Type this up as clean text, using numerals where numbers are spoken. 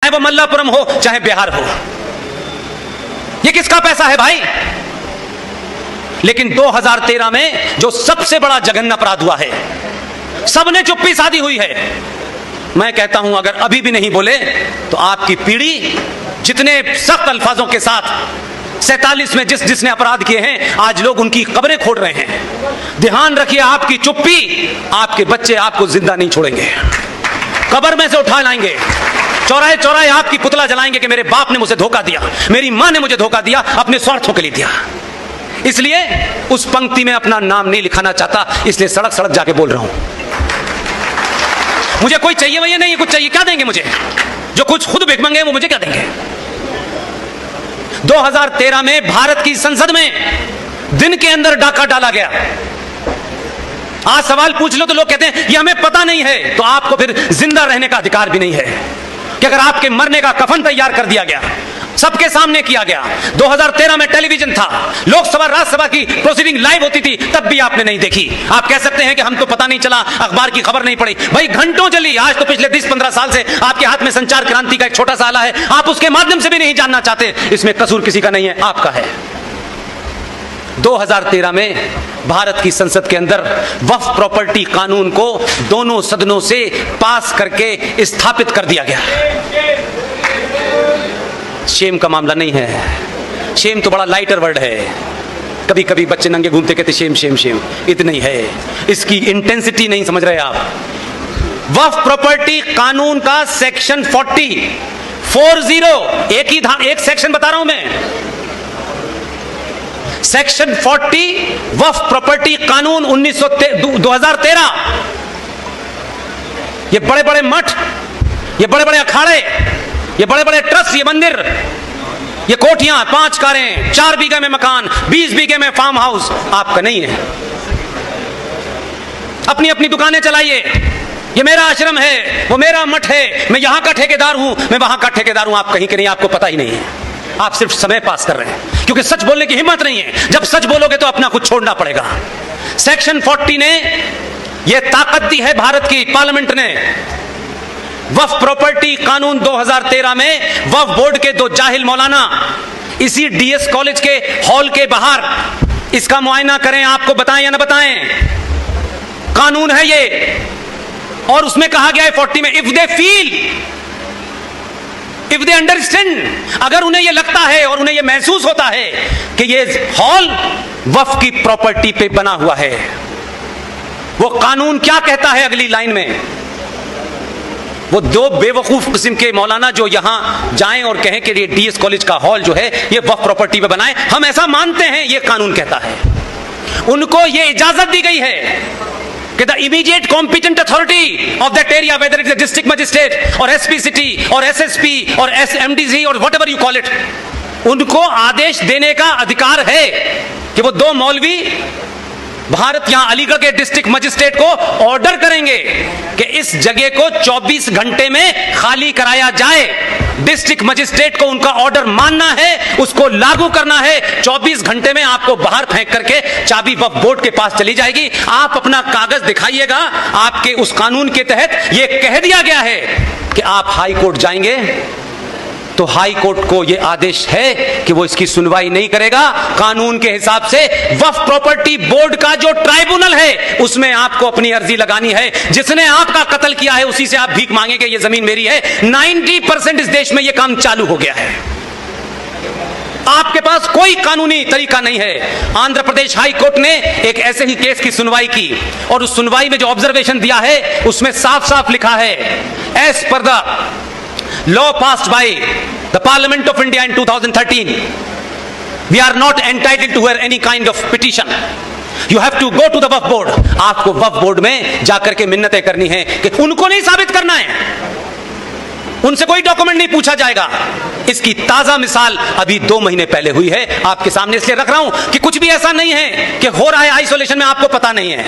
चाहे वो मल्लापुरम हो चाहे बिहार हो। ये किसका पैसा है भाई? लेकिन 2013 में जो सबसे बड़ा जघन्य अपराध हुआ है, सबने चुप्पी साधी हुई है। मैं कहता हूं अगर अभी भी नहीं बोले तो आपकी पीढ़ी जितने सख्त अल्फाजों के साथ 47 में जिसने अपराध किए हैं, आज लोग उनकी कब्रें खोद रहे हैं। ध्यान रखिए, आपकी चुप्पी आपके बच्चे आपको जिंदा नहीं छोड़ेंगे, कब्र में से उठा लाएंगे, चौराहे चौराहे आपकी पुतला जलाएंगे कि मेरे बाप ने मुझे धोखा दिया, मेरी मां ने मुझे धोखा दिया, अपने स्वार्थों के लिए दिया। इसलिए उस पंक्ति में अपना नाम नहीं लिखाना चाहता, इसलिए सड़क सड़क जाके बोल रहा हूं। मुझे कोई चाहिए वही नहीं, कुछ चाहिए क्या देंगे मुझे? जो कुछ खुद भिख मंगे वो मुझे क्या देंगे? 2013 में भारत की संसद में दिन के अंदर डाका डाला गया। आज सवाल पूछ लो तो लोग कहते हैं ये हमें पता नहीं है, तो आपको फिर जिंदा रहने का अधिकार भी नहीं है कि अगर आपके मरने का कफन तैयार कर दिया गया, सबके सामने किया गया। 2013 में टेलीविजन था, लोकसभा राज्यसभा की प्रोसीडिंग लाइव होती थी, तब भी आपने नहीं देखी। आप कह सकते हैं कि हम तो पता नहीं चला, अखबार की खबर नहीं पड़ी। भाई घंटों चली। आज तो पिछले 10-15 साल से आपके हाथ में संचार क्रांति का एक छोटा सा आला है, आप उसके माध्यम से भी नहीं जानना चाहते। इसमें कसूर किसी का नहीं है, आपका है। 2013 में भारत की संसद के अंदर वक्फ प्रॉपर्टी कानून को दोनों सदनों से पास करके स्थापित कर दिया गया। शेम का मामला नहीं है, शेम तो बड़ा लाइटर वर्ड है। कभी कभी बच्चे नंगे घूमते कहते शेम शेम शेम, इतना ही है, इसकी इंटेंसिटी नहीं समझ रहे आप। वक्फ प्रॉपर्टी कानून का सेक्शन 40 एक सेक्शन बता रहा हूं मैं, सेक्शन 40 वक्फ प्रॉपर्टी कानून 2013। ये बड़े बड़े मठ, ये बड़े बड़े अखाड़े, ये बड़े बड़े ट्रस्ट, ये मंदिर, ये कोठियां, 5 कारें, 4 बीघे में मकान, 20 बीघे में फार्म हाउस आपका नहीं है। अपनी अपनी दुकानें चलाइए, ये मेरा आश्रम है, वो मेरा मठ है, मैं यहां का ठेकेदार हूं, मैं वहां का ठेकेदार हूं। आप कहीं के नहीं, आपको पता ही नहीं है, आप सिर्फ समय पास कर रहे हैं, क्योंकि सच बोलने की हिम्मत नहीं है। जब सच बोलोगे तो अपना कुछ छोड़ना पड़ेगा। सेक्शन 40 ने यह ताकत दी है भारत की पार्लियामेंट ने। वक्फ प्रॉपर्टी कानून 2013 में वक्फ बोर्ड के 2 जाहिल मौलाना इसी डीएस कॉलेज के हॉल के बाहर इसका मुआयना करें, आपको बताएं या ना बताएं, कानून है ये। और उसमें कहा गया है 40 में, if they feel, if they understand, अगर उन्हें यह लगता है और उन्हें यह महसूस होता है कि यह हॉल वक्फ की प्रॉपर्टी पे बना हुआ है। वो कानून क्या कहता है अगली लाइन में? वो 2 बेवकूफ किस्म के मौलाना जो यहां जाएं और कहें कि ये डीएस कॉलेज का हॉल जो है ये वक्फ प्रॉपर्टी पे बनाए, हम ऐसा मानते हैं, ये कानून कहता है। उनको ये इजाजत दी गई है कि the immediate competent authority of that area, whether it's district magistrate और एसपी सिटी और एसएसपी और एमडीसी और what ever you call it, उनको आदेश देने का अधिकार है कि वो 2 मौलवी भारत यहां अलीगढ़ के डिस्ट्रिक्ट मजिस्ट्रेट को ऑर्डर करेंगे कि इस जगह को 24 घंटे में खाली कराया जाए। डिस्ट्रिक्ट मजिस्ट्रेट को उनका ऑर्डर मानना है, उसको लागू करना है। 24 घंटे में आपको बाहर फेंक करके चाबी वक्फ बोर्ड के पास चली जाएगी। आप अपना कागज दिखाइएगा, आपके उस कानून के तहत यह कह दिया गया है कि आप हाई कोर्ट जाएंगे तो हाई कोर्ट को यह आदेश है कि वो इसकी सुनवाई नहीं करेगा। कानून के हिसाब से वक्फ प्रॉपर्टी बोर्ड का जो ट्राइब्यूनल है उसमें आपको अपनी अर्जी लगानी है। जिसने आपका कत्ल किया है उसी से आप भीख मांगेंगे, ये जमीन मेरी है। 90% इस देश में यह काम चालू हो गया है। आपके पास कोई कानूनी तरीका नहीं है। आंध्र प्रदेश हाई कोर्ट ने एक ऐसे ही केस की सुनवाई की और उस सुनवाई में जो ऑब्जर्वेशन दिया है उसमें साफ साफ लिखा है, as per the law passed by the Parliament of India in 2013, we are not entitled to hear any kind of petition. You have to go to the Waqf board. आपको वक्फ बोर्ड में जाकर के मिन्नतें करनी है कि उनको नहीं साबित करना है, उनसे कोई डॉक्यूमेंट नहीं पूछा जाएगा। इसकी ताजा मिसाल अभी 2 महीने पहले हुई है, आपके सामने इसलिए रख रहा हूं कि कुछ भी ऐसा नहीं है कि हो रहा है आइसोलेशन में आपको पता नहीं है।